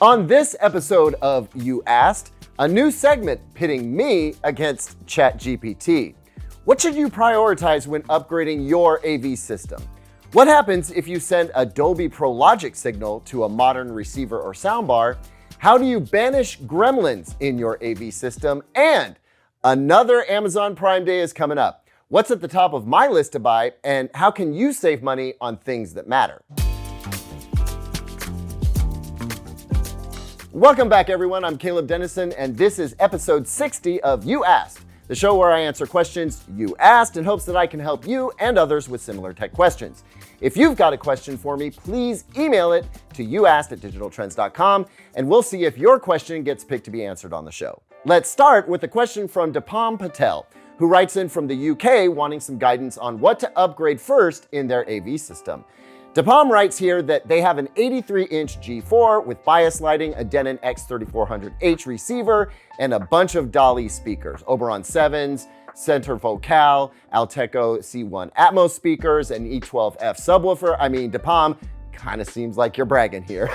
On this episode of You Asked, a new segment pitting me against ChatGPT. What should you prioritize when upgrading your AV system? What happens if you send a Dolby Pro Logic signal to a modern receiver or soundbar? How do you banish gremlins in your AV system? And another Amazon Prime Day is coming up. What's at the top of my list to buy, and how can you save money on things that matter? Welcome back, everyone. I'm Caleb Dennison, and this is episode 60 of You Asked, the show where I answer questions you asked in hopes that I can help you and others with similar tech questions. If you've got a question for me, please email it to youasked@digitaltrends.com, and we'll see if your question gets picked to be answered on the show. Let's start with a question from Dipam Patel, who writes in from the UK wanting some guidance on what to upgrade first in their AV system. Dipam writes here that they have an 83-inch G4 with bias lighting, a Denon X3400H receiver, and a bunch of Dolby speakers, Oberon 7s, Center Vocal, Alteco C1 Atmos speakers, and E12F subwoofer. I mean, Dipam kind of seems like you're bragging here.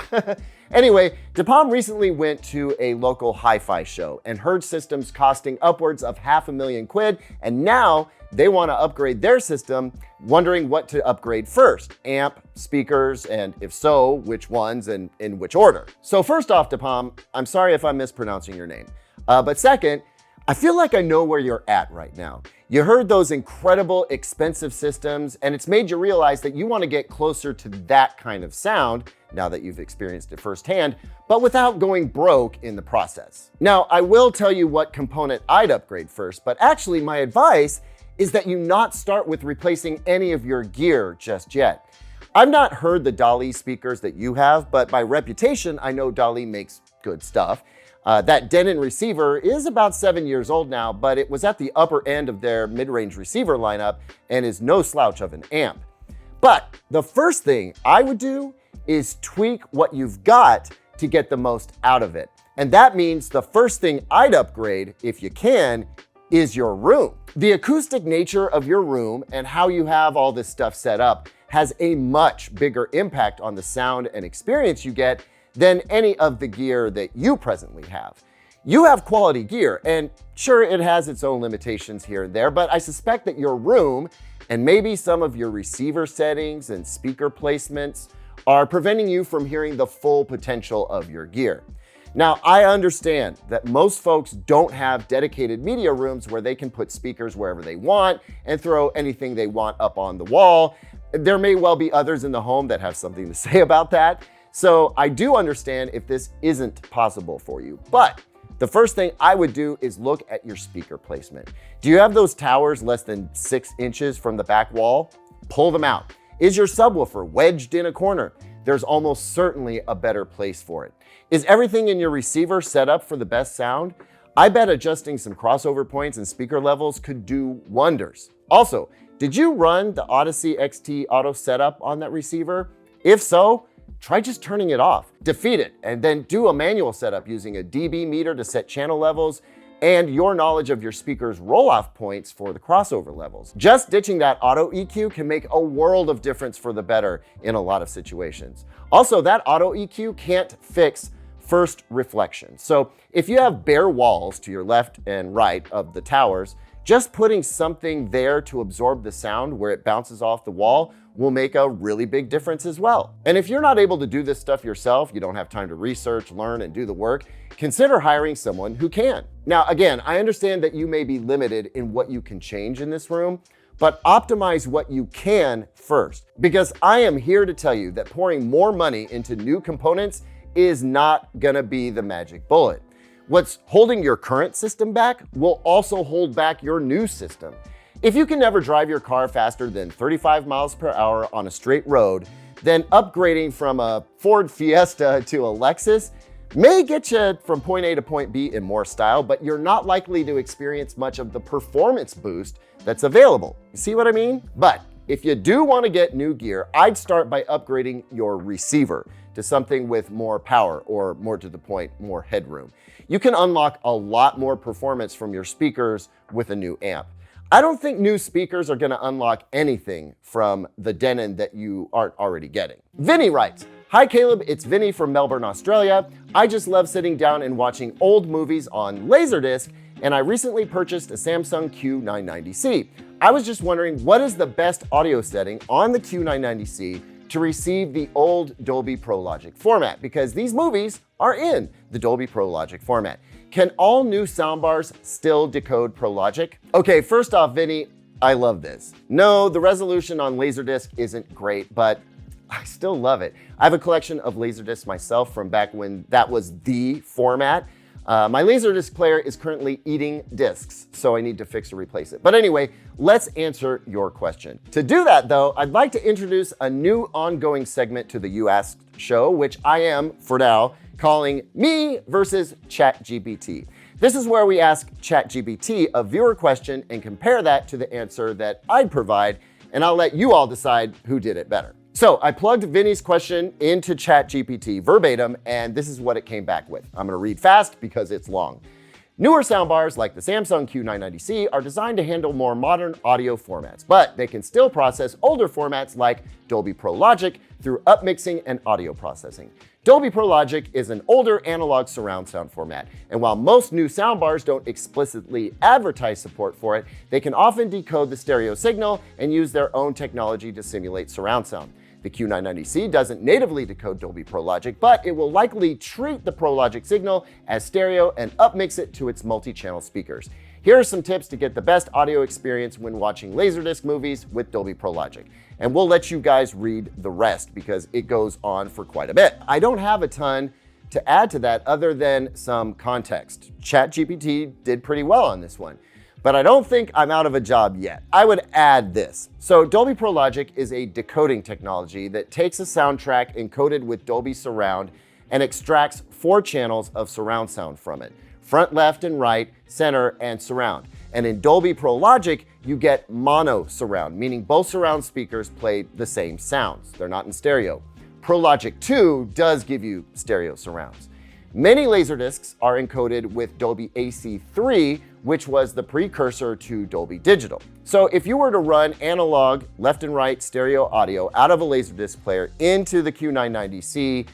Anyway, Dipam recently went to a local hi-fi show and heard systems costing upwards of £500,000, and now they want to upgrade their system, wondering what to upgrade first: amp, speakers, and if so, which ones and in which order. So first off, Dipam, I'm sorry if I'm mispronouncing your name. But second, I feel like I know where you're at right now. You heard those incredible, expensive systems, and it's made you realize that you want to get closer to that kind of sound now that you've experienced it firsthand, but without going broke in the process. Now, I will tell you what component I'd upgrade first, but actually my advice is that you not start with replacing any of your gear just yet. I've not heard the Dolby speakers that you have, but by reputation, I know Dolby makes good stuff. That Denon receiver is about 7 years old now, but it was at the upper end of their mid-range receiver lineup and is no slouch of an amp. But the first thing I would do is tweak what you've got to get the most out of it. And that means the first thing I'd upgrade, if you can, is your room. The acoustic nature of your room and how you have all this stuff set up has a much bigger impact on the sound and experience you get than any of the gear that you presently have. You have quality gear, and sure, it has its own limitations here and there, but I suspect that your room and maybe some of your receiver settings and speaker placements are preventing you from hearing the full potential of your gear. Now, I understand that most folks don't have dedicated media rooms where they can put speakers wherever they want and throw anything they want up on the wall. There may well be others in the home that have something to say about that. So I do understand if this isn't possible for you, but the first thing I would do is look at your speaker placement. Do you have those towers less than 6 inches from the back wall? Pull them out. Is your subwoofer wedged in a corner? There's almost certainly a better place for it. Is everything in your receiver set up for the best sound? I bet adjusting some crossover points and speaker levels could do wonders. Also, did you run the Odyssey XT auto setup on that receiver? If so, try just turning it off. Defeat it, and then do a manual setup using a dB meter to set channel levels and your knowledge of your speaker's roll-off points for the crossover levels. Just ditching that auto EQ can make a world of difference for the better in a lot of situations. Also, that auto EQ can't fix first reflection. So if you have bare walls to your left and right of the towers, just putting something there to absorb the sound where it bounces off the wall will make a really big difference as well. And if you're not able to do this stuff yourself, you don't have time to research, learn, and do the work, consider hiring someone who can. Now, again, I understand that you may be limited in what you can change in this room, but optimize what you can first, because I am here to tell you that pouring more money into new components is not gonna be the magic bullet. What's holding your current system back will also hold back your new system. If you can never drive your car faster than 35 miles per hour on a straight road, then upgrading from a Ford Fiesta to a Lexus may get you from point A to point B in more style, but you're not likely to experience much of the performance boost that's available. You see what I mean? But if you do want to get new gear, I'd start by upgrading your receiver to something with more power, or more to the point, more headroom. You can unlock a lot more performance from your speakers with a new amp. I don't think new speakers are going to unlock anything from the Denon that you aren't already getting. Vinny writes, Hi Caleb, it's Vinny from Melbourne, Australia. I just love sitting down and watching old movies on Laserdisc, and I recently purchased a Samsung Q990C. I was just wondering, what is the best audio setting on the Q990C to receive the old Dolby Pro Logic format? Because these movies are in the Dolby Pro Logic format. Can all new soundbars still decode Pro Logic? Okay, first off, Vinny, I love this. No, the resolution on Laserdisc isn't great, but I still love it. I have a collection of Laserdiscs myself from back when that was the format. My Laserdisc player is currently eating discs, so I need to fix or replace it. But anyway, let's answer your question. To do that though, I'd like to introduce a new ongoing segment to the You Asked show, which I am, for now, calling Me versus ChatGPT. This is where we ask ChatGPT a viewer question and compare that to the answer that I'd provide, and I'll let you all decide who did it better. So I plugged Vinny's question into ChatGPT verbatim, and this is what it came back with. I'm gonna read fast because it's long. Newer soundbars like the Samsung Q990C are designed to handle more modern audio formats, but they can still process older formats like Dolby Pro Logic through upmixing and audio processing. Dolby Pro Logic is an older analog surround sound format, and while most new soundbars don't explicitly advertise support for it, they can often decode the stereo signal and use their own technology to simulate surround sound. The Q990C doesn't natively decode Dolby Pro Logic, but it will likely treat the Pro Logic signal as stereo and upmix it to its multi-channel speakers. Here are some tips to get the best audio experience when watching Laserdisc movies with Dolby Pro Logic. And we'll let you guys read the rest because it goes on for quite a bit. I don't have a ton to add to that other than some context. ChatGPT did pretty well on this one, but I don't think I'm out of a job yet. I would add this. So Dolby Pro Logic is a decoding technology that takes a soundtrack encoded with Dolby Surround and extracts 4 channels of surround sound from it: front, left, and right, center, and surround. And in Dolby Pro Logic, you get mono surround, meaning both surround speakers play the same sounds. They're not in stereo. Pro Logic 2 does give you stereo surrounds. Many Laserdiscs are encoded with Dolby AC3, which was the precursor to Dolby Digital. So if you were to run analog left and right stereo audio out of a Laserdisc player into the Q990C,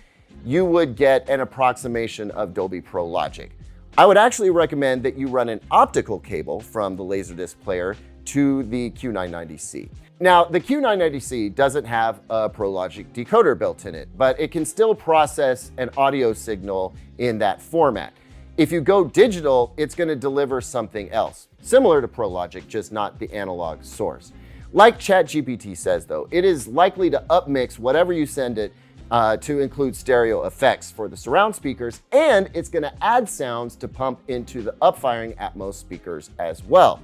you would get an approximation of Dolby Pro Logic. I would actually recommend that you run an optical cable from the Laserdisc player to the Q990C. Now, the Q990C doesn't have a Pro Logic decoder built in it, but it can still process an audio signal in that format. If you go digital, it's going to deliver something else, similar to Pro Logic, just not the analog source. Like ChatGPT says though, it is likely to upmix whatever you send it to include stereo effects for the surround speakers, and it's going to add sounds to pump into the upfiring Atmos speakers as well.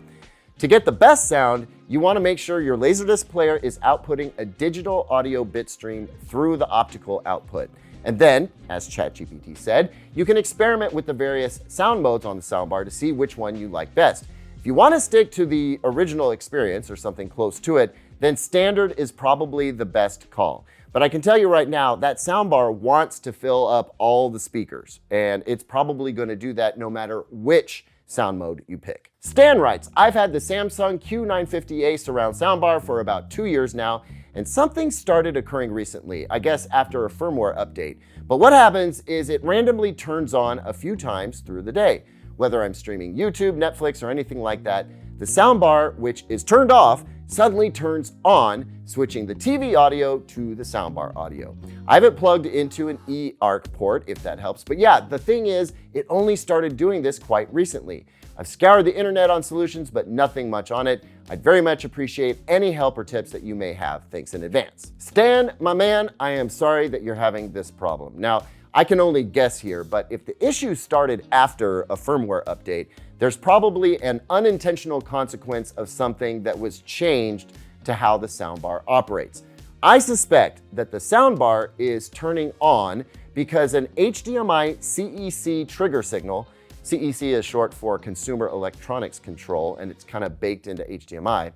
To get the best sound, you want to make sure your Laserdisc player is outputting a digital audio bit stream through the optical output. And then, as ChatGPT said, you can experiment with the various sound modes on the soundbar to see which one you like best. If you want to stick to the original experience or something close to it, then standard is probably the best call. But I can tell you right now, that soundbar wants to fill up all the speakers, and it's probably going to do that no matter which sound mode you pick. Stan writes, I've had the Samsung Q950A surround soundbar for about 2 years now, and something started occurring recently, I guess after a firmware update. But what happens is it randomly turns on a few times through the day. Whether I'm streaming YouTube, Netflix, or anything like that, the soundbar, which is turned off, suddenly turns on, switching the TV audio to the soundbar audio. I have it plugged into an eARC port, if that helps. But yeah, the thing is, it only started doing this quite recently. I've scoured the internet on solutions, but nothing much on it. I'd very much appreciate any help or tips that you may have. Thanks in advance. Stan, my man, I am sorry that you're having this problem. Now, I can only guess here, but if the issue started after a firmware update, there's probably an unintentional consequence of something that was changed to how the soundbar operates. I suspect that the soundbar is turning on because an HDMI CEC trigger signal, CEC is short for Consumer Electronics Control, and it's kind of baked into HDMI.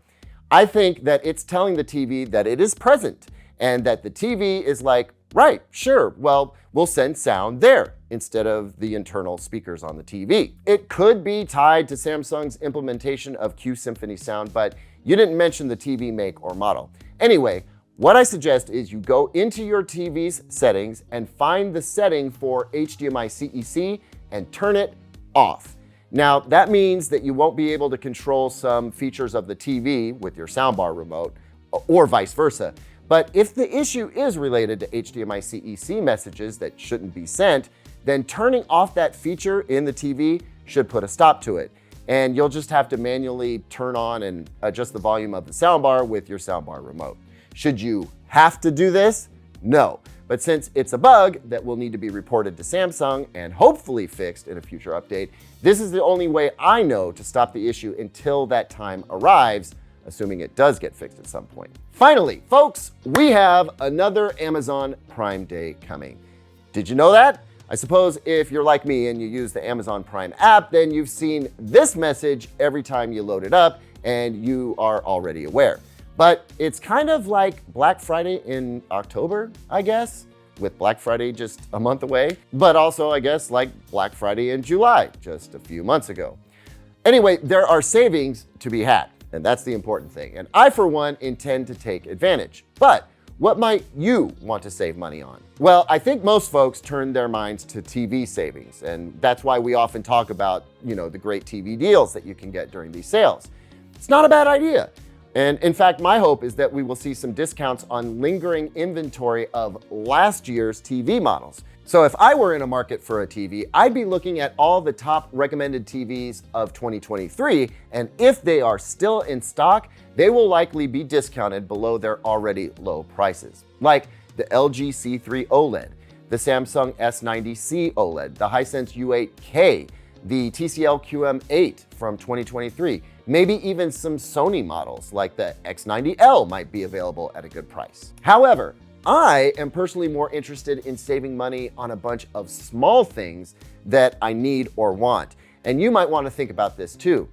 I think that it's telling the TV that it is present and that the TV is like, right, sure, well, we'll send sound there instead of the internal speakers on the TV. It could be tied to Samsung's implementation of Q Symphony sound, but you didn't mention the TV make or model. Anyway, What I suggest is you go into your TV's settings and find the setting for HDMI CEC and turn it off. Now, that means that you won't be able to control some features of the TV with your soundbar remote, or vice versa. But if the issue is related to HDMI CEC messages that shouldn't be sent, then turning off that feature in the TV should put a stop to it. And you'll just have to manually turn on and adjust the volume of the soundbar with your soundbar remote. Should you have to do this? No. But since it's a bug that will need to be reported to Samsung and hopefully fixed in a future update, this is the only way I know to stop the issue until that time arrives, assuming it does get fixed at some point. Finally, folks, we have another Amazon Prime Day coming. Did you know that? I suppose if you're like me and you use the Amazon Prime app, then you've seen this message every time you load it up and you are already aware. But it's kind of like Black Friday in October, I guess, with Black Friday just a month away, but also, I guess, like Black Friday in July, just a few months ago. Anyway, there are savings to be had, and that's the important thing. And I, for one, intend to take advantage. But what might you want to save money on? Well, I think most folks turn their minds to TV savings, and that's why we often talk about, the great TV deals that you can get during these sales. It's not a bad idea. And in fact, my hope is that we will see some discounts on lingering inventory of last year's TV models. So if I were in a market for a TV, I'd be looking at all the top recommended TVs of 2023, and if they are still in stock, they will likely be discounted below their already low prices. Like the LG C3 OLED, the Samsung S90C OLED, the Hisense U8K, the TCL QM8 from 2023, maybe even some Sony models like the X90L might be available at a good price. However, I am personally more interested in saving money on a bunch of small things that I need or want. And you might want to think about this too.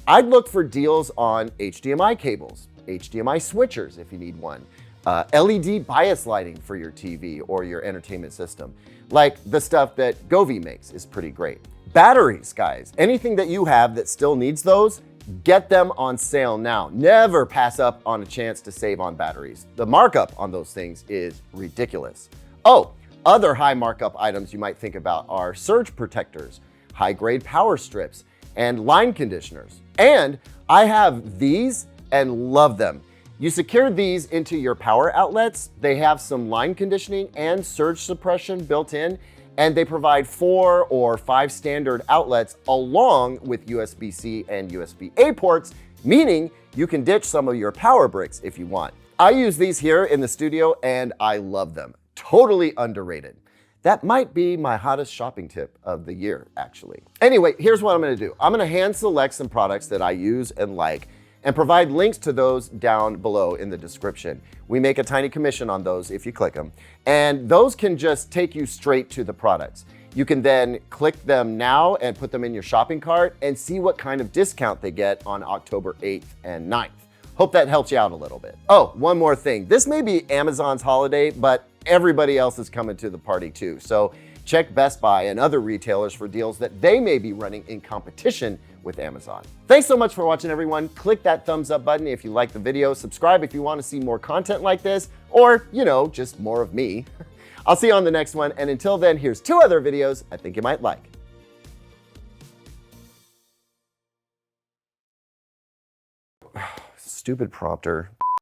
I'd look for deals on HDMI cables, HDMI switchers if you need one, LED bias lighting for your TV or your entertainment system. Like the stuff that Govee makes is pretty great. Batteries, guys, anything that you have that still needs those, get them on sale now. Never pass up on a chance to save on batteries. The markup on those things is ridiculous. Oh, other high markup items you might think about are surge protectors, high-grade power strips, and line conditioners. And I have these and love them. You secure these into your power outlets. They have some line conditioning and surge suppression built in, and they provide 4 or 5 standard outlets along with USB-C and USB-A ports, meaning you can ditch some of your power bricks if you want. I use these here in the studio and I love them. Totally underrated. That might be my hottest shopping tip of the year, actually. Anyway, here's what I'm gonna do. I'm gonna hand select some products that I use and like, and provide links to those down below in the description. We make a tiny commission on those if you click them, and those can just take you straight to the products. You can then click them now and put them in your shopping cart and see what kind of discount they get on October 8th and 9th. Hope that helps you out a little bit. Oh, one more thing. This may be Amazon's holiday, but everybody else is coming to the party too. So check Best Buy and other retailers for deals that they may be running in competition with Amazon. Thanks so much for watching, everyone. Click that thumbs up button if you like the video. Subscribe if you want to see more content like this, or, just more of me. I'll see you on the next one. And until then, here's 2 other videos I think you might like. Stupid prompter.